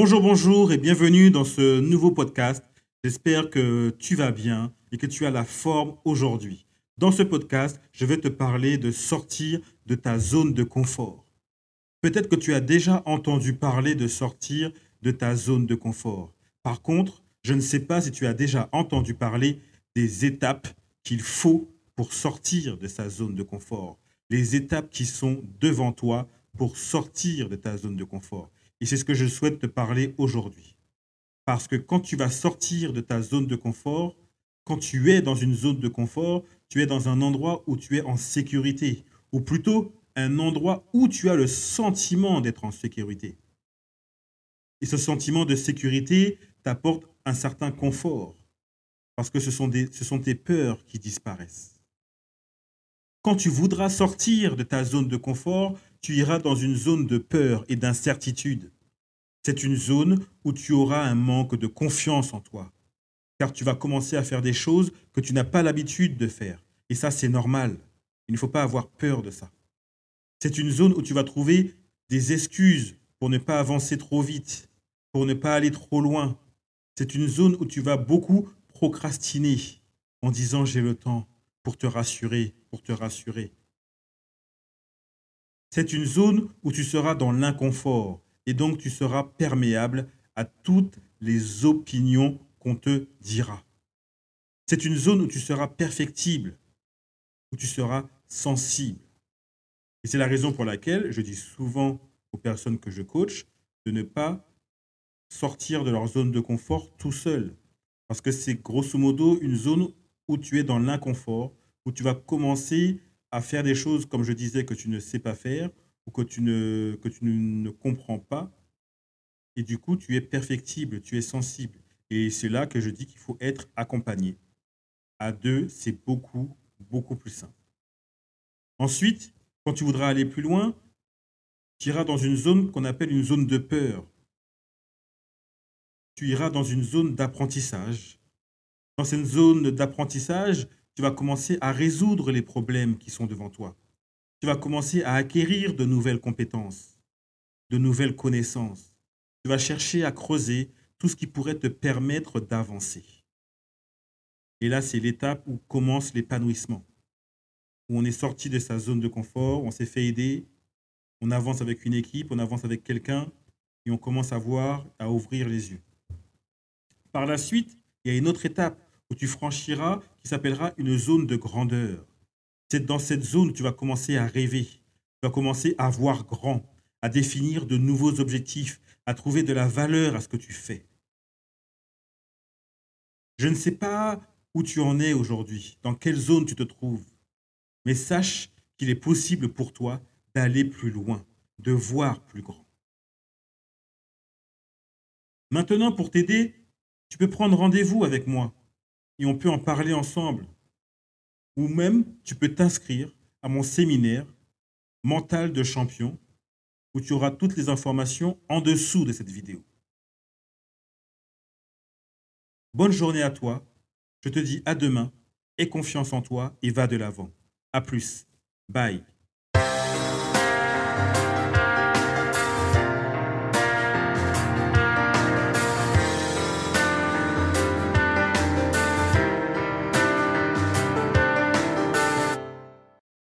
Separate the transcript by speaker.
Speaker 1: Bonjour, bonjour et bienvenue dans ce nouveau podcast. J'espère que tu vas bien et que tu as la forme aujourd'hui. Dans ce podcast, je vais te parler de sortir de ta zone de confort. Peut-être que tu as déjà entendu parler de sortir de ta zone de confort. Par contre, je ne sais pas si tu as déjà entendu parler des étapes qu'il faut pour sortir de sa zone de confort. Les étapes qui sont devant toi pour sortir de ta zone de confort. Et c'est ce que je souhaite te parler aujourd'hui. Parce que quand tu vas sortir de ta zone de confort, quand tu es dans une zone de confort, tu es dans un endroit où tu es en sécurité, ou plutôt un endroit où tu as le sentiment d'être en sécurité. Et ce sentiment de sécurité t'apporte un certain confort, parce que ce sont tes peurs qui disparaissent. Quand tu voudras sortir de ta zone de confort, tu iras dans une zone de peur et d'incertitude. C'est une zone où tu auras un manque de confiance en toi, car tu vas commencer à faire des choses que tu n'as pas l'habitude de faire. Et ça, c'est normal. Il ne faut pas avoir peur de ça. C'est une zone où tu vas trouver des excuses pour ne pas avancer trop vite, pour ne pas aller trop loin. C'est une zone où tu vas beaucoup procrastiner en disant j'ai le temps pour te rassurer, pour te rassurer. C'est une zone où tu seras dans l'inconfort et donc tu seras perméable à toutes les opinions qu'on te dira. C'est une zone où tu seras perfectible, où tu seras sensible. Et c'est la raison pour laquelle je dis souvent aux personnes que je coach de ne pas sortir de leur zone de confort tout seul. Parce que c'est grosso modo une zone où tu es dans l'inconfort, où tu vas commencer à faire des choses, comme je disais, que tu ne sais pas faire ou que tu ne comprends pas. Et du coup, tu es perfectible, tu es sensible. Et c'est là que je dis qu'il faut être accompagné. À deux, c'est beaucoup, beaucoup plus simple. Ensuite, quand tu voudras aller plus loin, tu iras dans une zone qu'on appelle une zone de peur. Tu iras dans une zone d'apprentissage. Dans cette zone d'apprentissage, tu vas commencer à résoudre les problèmes qui sont devant toi. Tu vas commencer à acquérir de nouvelles compétences, de nouvelles connaissances. Tu vas chercher à creuser tout ce qui pourrait te permettre d'avancer. Et là, c'est l'étape où commence l'épanouissement, où on est sorti de sa zone de confort, on s'est fait aider, on avance avec une équipe, on avance avec quelqu'un, et on commence à voir, à ouvrir les yeux. Par la suite, il y a une autre étape où tu franchiras qui s'appellera une zone de grandeur. C'est dans cette zone que tu vas commencer à rêver, tu vas commencer à voir grand, à définir de nouveaux objectifs, à trouver de la valeur à ce que tu fais. Je ne sais pas où tu en es aujourd'hui, dans quelle zone tu te trouves, mais sache qu'il est possible pour toi d'aller plus loin, de voir plus grand. Maintenant, pour t'aider, tu peux prendre rendez-vous avec moi et on peut en parler ensemble. Ou même, tu peux t'inscrire à mon séminaire Mental de champion où tu auras toutes les informations en dessous de cette vidéo. Bonne journée à toi. Je te dis à demain. Aie confiance en toi et va de l'avant. À plus. Bye.